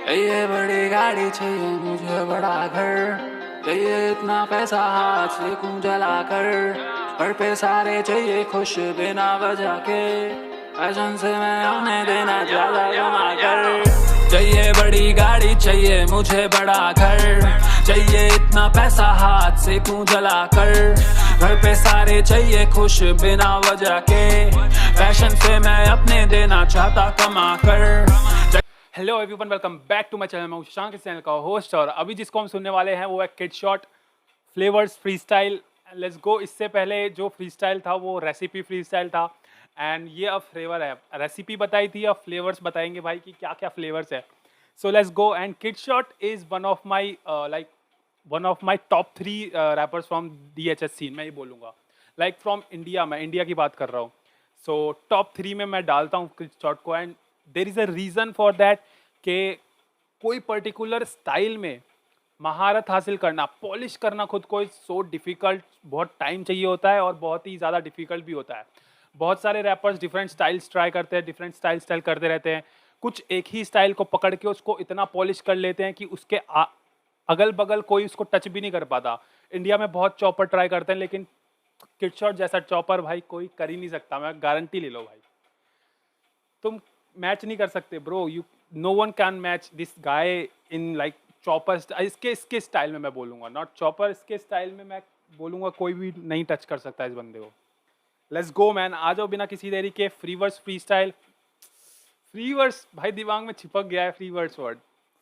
चाहिए बड़ी गाड़ी, चाहिए मुझे बड़ा घर, चाहिए इतना पैसा हाथ से क्यों जला कर। घर पे सारे चाहिए खुश बिना वजह के, फैशन से मैं उन्हें देना ज्यादा कमा कर। चाहिए बड़ी गाड़ी, चाहिए मुझे बड़ा घर, चाहिए इतना पैसा हाथ से क्यों जला कर। घर पे सारे चाहिए खुश बिना वजह के, फैशन से मैं अपने देना चाहता कमा कर। Hello everyone, welcome back to my channel. मैं शशांक, इस चैनल का होस्ट, और अभी जिसको हम सुनने वाले हैं वो है kid shot flavours free style. Let's गो। इससे पहले जो फ्री स्टाइल था वो रेसिपी फ्री स्टाइल था, एंड ये अब फ्लेवर है। रेसिपी बताई थी, अब फ्लेवर्स बताएंगे भाई कि क्या क्या फ्लेवर्स है। So let's go. And kid shot is one of my top 3 rappers from DHS scene. मैं ये बोलूँगा लाइक फ्रॉम इंडिया, मैं इंडिया की बात कर रहा हूँ। सो टॉप 3 में मैं डालता हूँ किड शॉट को, and there is a reason for that कि कोई पर्टिकुलर स्टाइल में महारत हासिल करना, पॉलिश करना खुद को, इज सो डिफ़िकल्ट। बहुत टाइम चाहिए होता है और बहुत ही ज़्यादा डिफ़िकल्ट भी होता है। बहुत सारे रैपर्स डिफरेंट स्टाइल्स ट्राई करते हैं, डिफरेंट स्टाइल करते रहते हैं। कुछ एक ही स्टाइल को पकड़ के उसको इतना पॉलिश कर लेते हैं कि उसके अगल बगल कोई उसको टच भी नहीं कर पाता। इंडिया में बहुत चॉपर ट्राई करते हैं, लेकिन किड शॉट जैसा चॉपर भाई कोई कर ही नहीं सकता। मैं गारंटी ले लो भाई, तुम मैच नहीं कर सकते bro. You know one can match this guy in like chopper. इसके स्टाइल में मैं बोलूँगा, नॉट चॉपर, इसके स्टाइल में मैं बोलूँगा कोई भी नहीं टच कर सकता इस बंदे को। लेट्स गो मैन, आ जाओ बिना किसी देरी के। फ्रीवर्स फ्री स्टाइल, फ्रीवर्स भाई दिमाग में चिपक गया है free verse word.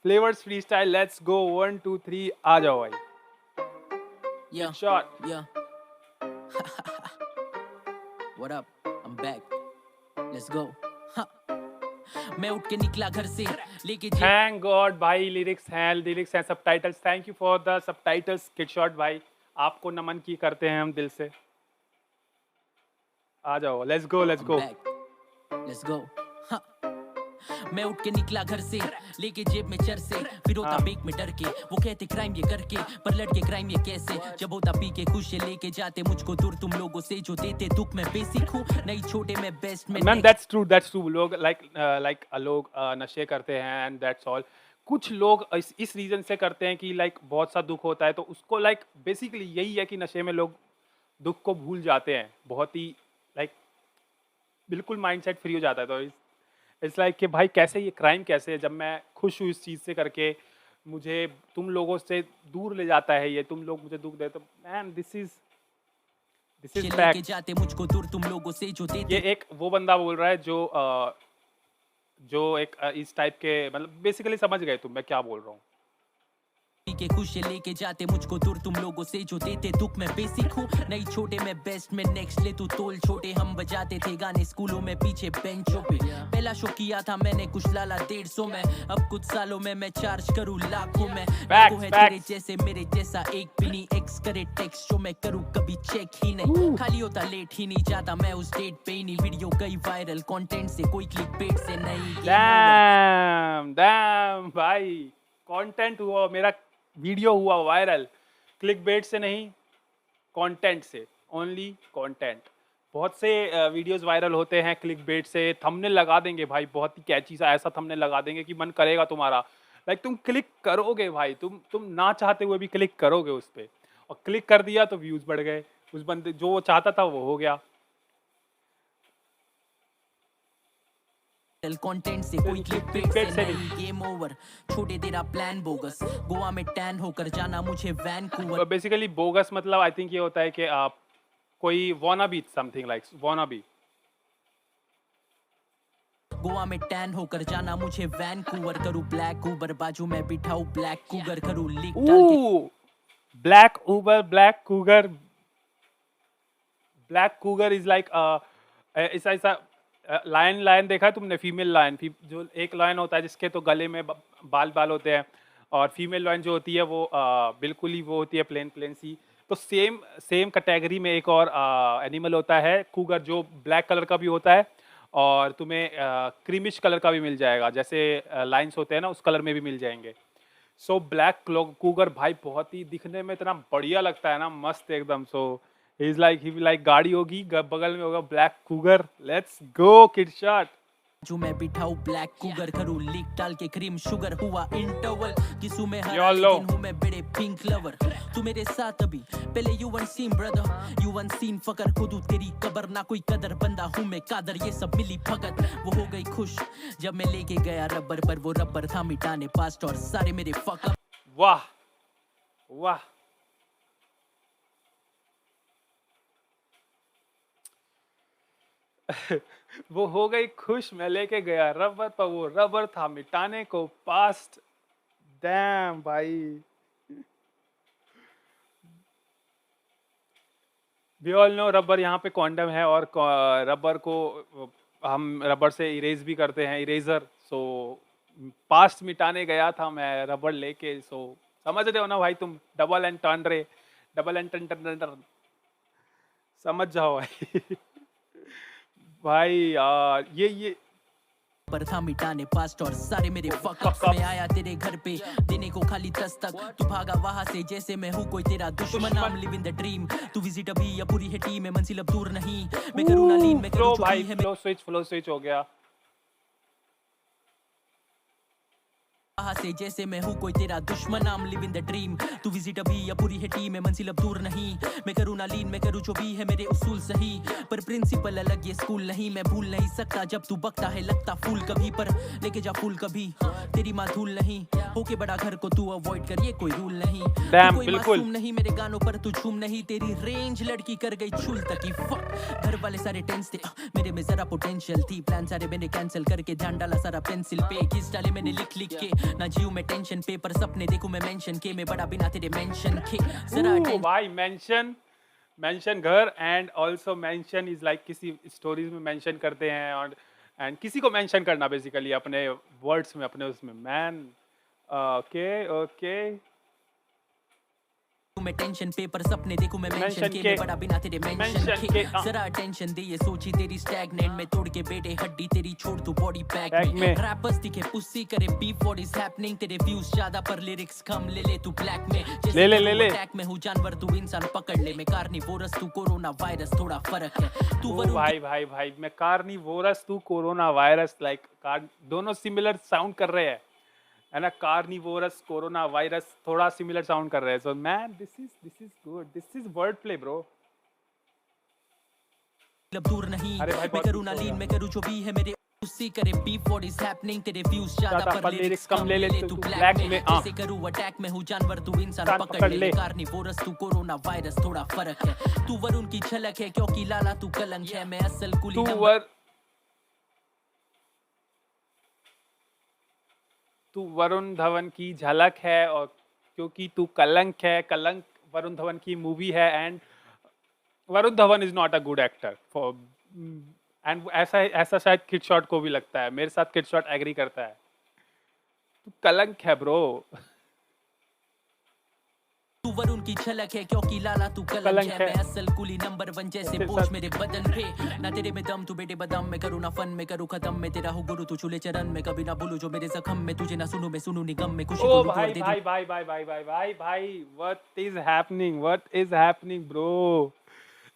Flavours free style, let's go. 1 2 3 आ जाओ भाई। Yeah, shot. yeah. What up? I'm back. Let's go. Ha. मैं उठ के निकला घर से लेके थैंक गॉड भाई, लिरिक्स हैं, subtitles. Thank you for the subtitles kid shot भाई, आपको नमन की करते हैं हम दिल से। आ जाओ, let's go let's go. back. Let's go. Ha. मैं उठ के निकला घर से लेके जेब में चर से, फिर होता बेक में डर के। वो कहते क्राइम ये करके, पर लड़के क्राइम ये कैसे? जब होता पी के खुश ये लेके जाते मुझको दूर तुम लोगों से जो देते दुख। मैं बेसिक हूँ नहीं छोटे में बेस्ट में। Ma'am that's true. लोग लाइक लोग नशे करते हैं, एंड दैट्स ऑल। कुछ लोग इस रीजन से करते हैं कि लाइक बहुत सा दुख होता है तो उसको लाइक बेसिकली यही है कि नशे में लोग दुख को भूल जाते हैं। बहुत ही लाइक बिल्कुल माइंडसेट फ्री हो जाता है। तो इट्स लाइक कि भाई कैसे ये क्राइम कैसे है, जब मैं खुश हूँ इस चीज़ से करके, मुझे तुम लोगों से दूर ले जाता है ये, तुम लोग मुझे दुख देते। मैन दिस इज लेके फैक्ट। जाते मुझको दूर तुम लोगों से जो देते। ये एक वो बंदा बोल रहा है जो एक इस टाइप के, मतलब बेसिकली समझ गए तुम मैं क्या बोल रहा हूँ। पी के खुश ये लेके जाते मुझको दूर तुम लोगों से जो देते दुख। मैं बेसिक हूँ नहीं छोटे में बेस्ट में नेक्स्ट ले तू तोल छोटे। हम बजाते थे गाने स्कूलों में पीछे बेंचों पे। पहला शो किया था मैंने कुछ लाला 150 में, अब कुछ सालों में मैं चार्ज करूँ लाखों में। वो है तेरे जैसे मेरे जैसा एक भी नहीं, एक्स करे टेक्स्ट जो मैं करूँ कभी चेक ही नहीं। खाली होता लेट ही नहीं जाता मैं उस डेट पे ही नहीं। वीडियो गई वायरल कंटेंट से, कोई क्लिक बेट से नहीं। डैम भाई, कंटेंट हुआ मेरा, वीडियो हुआ वायरल, क्लिक बेट से नहीं, कंटेंट से, ओनली कंटेंट। बहुत से वीडियोस वायरल होते हैं क्लिक बेट से। थंबनेल लगा देंगे भाई, बहुत ही कैची सा ऐसा थंबनेल लगा देंगे कि मन करेगा तुम्हारा, लाइक तुम क्लिक करोगे भाई, तुम ना चाहते हुए भी क्लिक करोगे उस पर, और क्लिक कर दिया तो व्यूज बढ़ गए। उस बंदे जो वो चाहता था वो हो गया। कंटेंट से कोई क्लिक से नहीं। गेम ओवर, छोटे तेरा प्लान बोगस। गोवा में टैन होकर जाना मुझे वैनकूवर। बेसिकली बोगस मतलब आई थिंक ये होता है कि आप कोई wanna be, something like wanna be. Goa में टैन होकर जाना मुझे वैनकूवर। करूँ ब्लैक ऊबर बाजू में बिठाऊं ब्लैक कूगर। करूँ लीक डाल के black Uber, black Cougar is like ऐसा लायन देखा है तुमने? फीमेल लायन, जो एक लायन होता है जिसके तो गले में बाल होते हैं, और फीमेल लायन जो होती है वो बिल्कुल ही वो होती है प्लेन सी। तो सेम कैटेगरी में एक और एनिमल होता है कूगर, जो ब्लैक कलर का भी होता है और तुम्हें क्रीमिश कलर का भी मिल जाएगा। जैसे लाइन्स होते हैं ना, उस कलर में भी मिल जाएंगे। सो ब्लैक कूगर भाई बहुत ही दिखने में इतना बढ़िया लगता है ना, मस्त एकदम। सो ही लाइक गाड़ी होगी, बगल में होगा black Cougar. Let's go kid shot. जो मैं बिठाऊं ब्लैक कुगर करूं लीक डाल के क्रीम शुगर हुआ इंटरवल किसू में हरा YOLO. लेकिन हूं मैं बड़े पिंक लवर तू मेरे साथ अभी पहले यू वन सीन ब्रदर यू वन सीन फकर खुद तेरी कबर ना कोई कदर बंदा हूं मैं कादर ये सब मिली भगत वो हो गई खुश जब मैं लेके गया रबर पर वो रबर था मिटाने पास्ट और सारे मेरे फक अप वाह वाह वो हो गई खुश मैं लेके गया रबर पर वो रबर था मिटाने को पास्ट डैम भाई वी ऑल नो रबर यहाँ पे कॉन्डम है और रबर को हम रबर से इरेज भी करते हैं इरेजर सो पास्ट मिटाने गया था मैं रबर लेके सो समझ रहे हो ना भाई तुम डबल एंड टन समझ जाओ भाई भाई यार ये पर था मिटाने पास्ट और सारे मेरे फक अप्स में आया तेरे घर पे देने को खाली दस्तक तू भागा वहां से जैसे मैं हूँ कोई तेरा दुश्मन I'm living the dream तू विजिट अभी या पूरी है टीम में मंजिल अब दूर नहीं मैं करूँ ना लीन मैं करूँ जो भी है फ्लो स्विच हो गया वहां से जैसे मैं हूँ कोई तेरा दुश्मन I'm living the dream तू विजिट अभी या पूरी है टीम में मंजिल अब दूर नहीं मैं करूँ ना लीन मैं करूँ जो भी है मेरे उसूल सही पर प्रिंसिपल अलग ये स्कूल नहीं मैं भूल नहीं सकता जब तू बकता है लगता फूल कभी पर लेके जा फूल कभी तेरी माँ धूल नहीं होके बड़ा घर को तू अवॉइड कर ये कोई रूल नहीं Damn, कोई बिल्कुल। मासूम नहीं मेरे गानों पर तू झूम नहीं तेरी रेंज लड़की कर गई चुल तक फक घर वाले सारे टेंस थे मेरे में जरा पोटेंशियल थी प्लान सारे मैंने कैंसिल करके ध्यान डाला सारा पेंसिल पे किस डाले मैंने लिख लिख के ना जीव में टेंशन पेपर सपने देखूं मैं मेंशन के मैं बड़ा बिना तेरे मेंशन के जरा Ooh, भाई मेंशन घर and also mention is like किसी स्टोरीज में मेंशन करते हैं और एंड किसी को मेंशन करना बेसिकली अपने वर्ड्स में अपने उसमें मैन ओके मैं टेंशन पेपर सपने देखूं मैं मेंशन Mention के के। मैं बड़ा बिना तेरे मेंशन Mention के के, जरा अटेंशन दे ये सोची तेरी स्टैग्नेंट में तोड़ के बेटे हड्डी तेरी छोड़ तू बॉडी पैक Bag में में। रैपर्स दिखे पुस्सी करे बीफ व्हाट इज हैपनिंग तेरे व्यूज ज्यादा पर लिरिक्स कम ले ले तू ब्लैक में ले ले। अटैक में हूं जानवर तू इंसान पकड़ ले मैं कार्निवोरस तू कोरोना वायरस थोड़ा फर्क है तू ओ वरुण भाई मैं कार्निवोरस तू कोरोना वायरस लाइक दोनों सिमिलर साउंड कर रहे हैं है ना कार्निवोरस कोरोना वायरस थोड़ा सिमिलर साउंड कर रहे हैं so man this is good this is word play bro मतलब दूर नहीं अरे भाई, मैं बहुत करूँ ना कुछ हो लीन रहा। मैं करूँ जो भी है मेरे उसी करे बीफ व्हाट इज हैपनिंग तेरे व्यूज ज्यादा पर लिरिक्स कम ले ले तू ब्लैक में जैसे करूँ अटैक में हूँ जानवर तू इंसान पकड़ ले कार्निवोरस तू कोरोना वायरस थोड़ा फर्क है तू वरुण की झलक है क्योंकि लाला तू कलंक है मैं असल कुली तू वरुण धवन की झलक है और क्योंकि तू कलंक है कलंक वरुण धवन की मूवी है and Varun Dhawan is not a good actor for and ऐसा शायद किड शॉट को भी लगता है मेरे साथ किड शॉट एग्री करता है तू कलंक है ब्रो तू वरुण की झलक है क्योंकि लाला तू कलंक है मैं असल कुली नंबर 1 जैसे पोष मेरे बदन पे ना तेरे में दम तू बेटे बदम में करूँ ना फन में करूँ खत्म मैं तेरा हूँ गुरु तू चूल्हे चरण में कभी ना बोलूं जो मेरे जख्म में तुझे ना सुनूं मैं सुनूं निगम में खुशी को ओ लुटवा भाई दे भाई भाई भाई भाई भाई भाई भाई व्हाट इज हैपनिंग ब्रो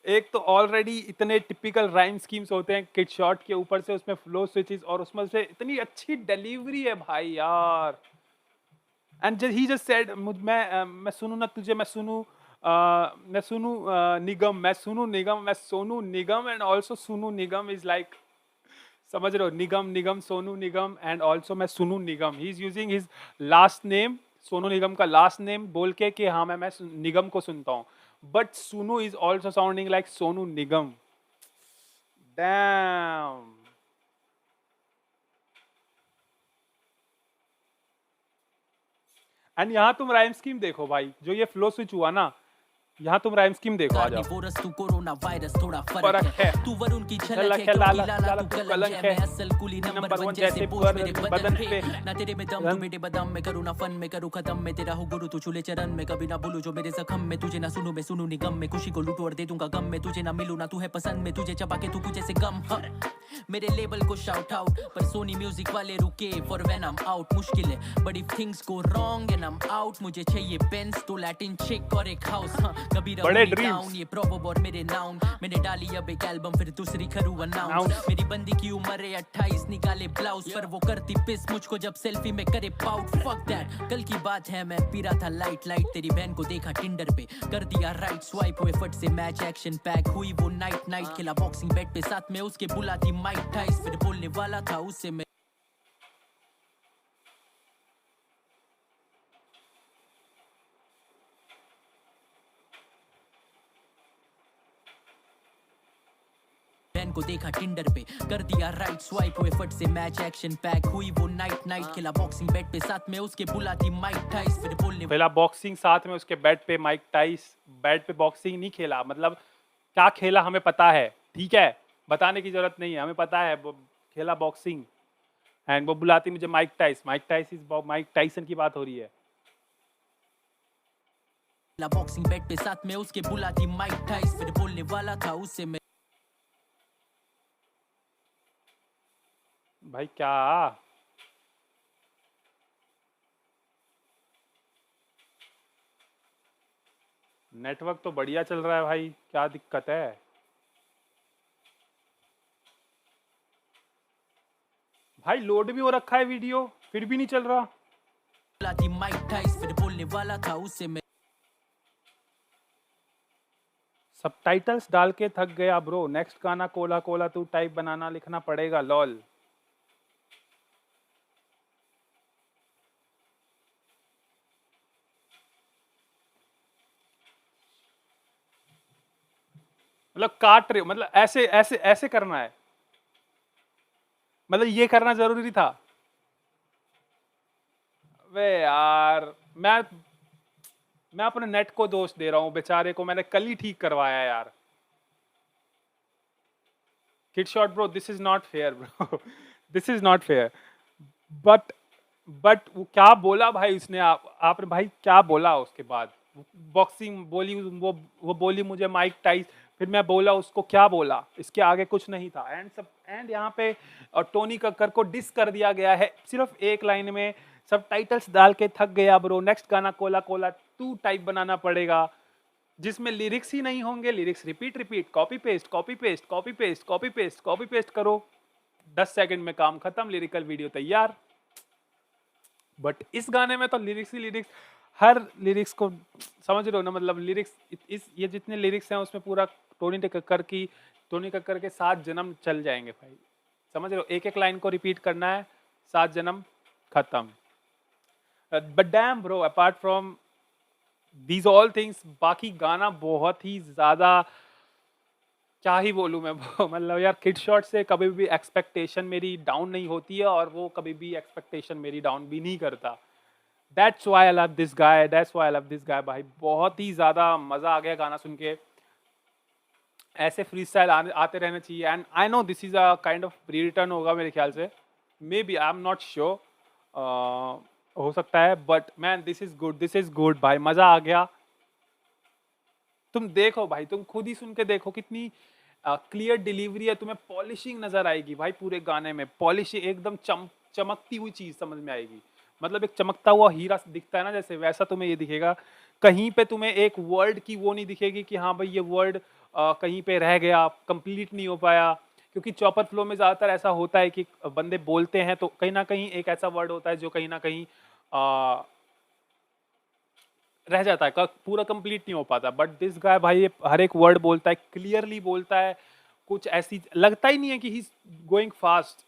एक तो ऑलरेडी इतने टिपिकल राइम स्कीम्स होते हैं किड शॉट के ऊपर से उसमें फ्लो स्विचेस और उसमें से इतनी अच्छी डिलीवरी है भाई यार एंड ही जस्ट सेड मैं सुनूं ना तुझे मैं सुनूं निगम मैं सोनू निगम एंड ऑल्सो सुनू निगम इज लाइक समझ रहे हो निगम सोनू निगम एंड ऑल्सो मैं सुनू निगम ही is using his last name Sonu Nigam का लास्ट नेम बोल के कि हाँ मैं निगम को सुनता हूँ बट सुनू is also sounding like Sonu Nigam dam and यहाँ तुम राइम स्कीम देखो भाई जो ये फ्लो स्विच हुआ ना यहाँ तुम राइम स्कीम देखो आ जाओ कार्निवोरस तू कोरोना वायरस थोड़ा फर्क है तू वरुण की झलक है लाला लाला तू कलंक है मैं असल कुली नंबर 1 जैसे पोष मेरे बदन पे ना तेरे में दम तू बेटे बदम में करूँ ना फन में करूँ खत्म मैं तेरा हूँ गुरु तू चूल्हे चरण में कभी ना बोलूं जो मेरे जख्म में तुझे ना सुनूं मैं सुनूं निगम में खुशी को लूटूं और दे दूंगा गम में तुझे ना मिलूं ना तू है पसंद में तुझे चबा के तू कुछ ऐसे गम मेरे लेबल को शाउट आउट पर सोनी म्यूजिक वाले रुके for when I am out मुश्किल है but if things go wrong and I am out मुझे चाहिए बेंस तो लैटिन चिक और एक हाउस कभी बड़े रहूंगी dreams। डाउन, ये प्रॉवर्ब और मेरे नाउन। मैंने डाली अब एक एल्बम, फिर दूसरी करूँ अनाउंस। मेरी बंदी की उम्र है 28, निकाले ब्लाउज पर वो करती पिस मुझको जब सेल्फी में करे पाउट। फक दैट, कल की बात है मैं पी रहा था लाइट लाइट, तेरी बहन को देखा टिंडर पे, कर दिया राइट स्वाइप, हुए फट से मैच एक्शन पैक हुई वो नाइट नाइट, खेला बॉक्सिंग बेड पे साथ में उसके, बुलाती माइक टाइस, फिर बोलने वाला था उससे मैं बहन को देखा टिंडर पे, कर दिया राइट स्वाइप, हुए फट से मैच एक्शन पैक हुई वो नाइट नाइट, खेला बॉक्सिंग बेड पे साथ में उसके, बुलाती माइक टाइस, फिर बोलने खेला बॉक्सिंग साथ में उसके, बेड पे माइक टाइस। बेड पे बॉक्सिंग नहीं खेला, मतलब क्या खेला हमें पता है, ठीक है, बताने की जरूरत नहीं है, हमें पता है वो खेला बॉक्सिंग। एंड वो बुलाती मुझे माइक टाइस, माइक टाइसन की बात हो रही है। बॉक्सिंग बेड पे साथ में उसके, बुलाती माइक टाइस, फिर बोलने वाला था उससे मैं भाई क्या नेटवर्क तो बढ़िया चल रहा है भाई, क्या दिक्कत है? भाई लोड भी हो रखा है वीडियो, फिर भी नहीं चल रहा। बुलाती माइक टाइस, फिर बोलने वाला था उससे मैं सबटाइटल्स डाल के थक गया ब्रो, नेक्स्ट गाना कोला कोला तू टाइप बनाना लिखना पड़ेगा लॉल। मतलब काट रहे हो, मतलब ऐसे ऐसे ऐसे करना है, मतलब ये करना जरूरी था। वे यार मैं अपने नेट को दोष दे रहा हूँ, बेचारे को मैंने कल ही ठीक करवाया यार। Kid shot bro, this is not fair bro, this is not fair. But वो क्या बोला भाई उसने, आपने भाई क्या बोला उसके बाद? बॉक्सिंग बोली वो बोली मुझे माइक टाइस, फिर मैं बोला उसको, क्या बोला? इसके आगे कुछ नहीं था। एंड यहाँ पे टोनी कक्कर को डिस कर दिया गया है सिर्फ एक लाइन में, सब टाइटल्स डाल के थक गया ब्रो, नेक्स्ट गाना कोला कोला टू टाइप बनाना पड़ेगा, जिसमें लिरिक्स ही नहीं होंगे, lyrics repeat repeat, copy paste copy paste copy paste copy paste copy paste करो, 10 सेकंड में काम खत्म, लिरिकल वीडियो तैयार। बट इस गाने में तो लिरिक्स ही लिरिक्स, हर लिरिक्स को समझ रहे हो ना, मतलब लिरिक्स इस ये जितने लिरिक्स हैं उसमें पूरा टोनी कक्कर के 7 जन्म चल जाएंगे भाई, समझ रहे हो, एक एक लाइन को रिपीट करना है, 7 जन्म खत्म। But damn bro, apart from these all things, बाकी गाना बहुत ही ज्यादा, क्या ही बोलूँ मैं मतलब यार किड शॉट से कभी भी एक्सपेक्टेशन मेरी डाउन नहीं होती है, और वो कभी भी एक्सपेक्टेशन मेरी डाउन भी नहीं करता। That's why I love this guy, that's why I love this guy भाई, बहुत ही ज़्यादा मज़ा आ गया गाना सुन के। ऐसे फ्री स्टाइल आते रहने चाहिए। And I know this is a kind of pre return होगा मेरे ख्याल से, may be, I am not sure, हो सकता है, but man this is good भाई, मज़ा आ गया। तुम देखो भाई, तुम खुद ही सुन के देखो कितनी क्लियर डिलीवरी है, तुम्हें पॉलिशिंग नजर आएगी भाई पूरे गाने में, पॉलिशिंग एकदम चमकती हुई चीज समझ में आएगी, मतलब एक चमकता हुआ हीरा दिखता है ना जैसे, वैसा तुम्हें ये दिखेगा। कहीं पे तुम्हें एक वर्ड की वो नहीं दिखेगी कि हाँ भाई ये वर्ड कहीं पे रह गया, कंप्लीट नहीं हो पाया, क्योंकि चॉपर फ्लो में ज्यादातर ऐसा होता है कि बंदे बोलते हैं तो कहीं ना कहीं एक ऐसा वर्ड होता है जो कहीं ना कहीं रह जाता है, पूरा कंप्लीट नहीं हो पाता। बट दिस गाय भाई ये हर एक वर्ड बोलता है, क्लियरली बोलता है, कुछ ऐसी लगता ही नहीं है कि ही इज गोइंग फास्ट,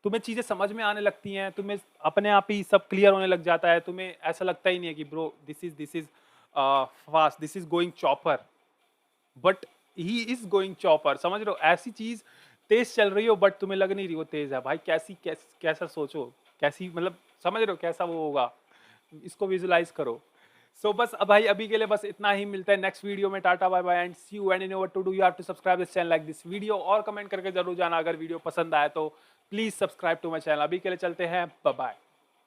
तुम्हें चीजें समझ में आने लगती हैं, तुम्हें अपने आप ही सब क्लियर होने लग जाता है, तुम्हें ऐसा लगता ही नहीं है कि bro this is fast, this is going chopper, but he is going chopper, समझ रहे हो, ऐसी चीज तेज चल रही हो बट तुम्हें लग नहीं रही वो तेज है भाई, कैसा सोचो, कैसी मतलब समझ रहे हो कैसा वो होगा, इसको विजुलाइज करो। सो बस अब भाई अभी के लिए बस इतना ही, मिलता है नेक्स्ट वीडियो में, ta-ta bye bye and see you, and you know what to do, you have to subscribe this channel, like this video, और कमेंट करके जरूर जाना अगर वीडियो पसंद आए तो please subscribe to my channel. अभी के लिए चलते हैं, बाय बाय।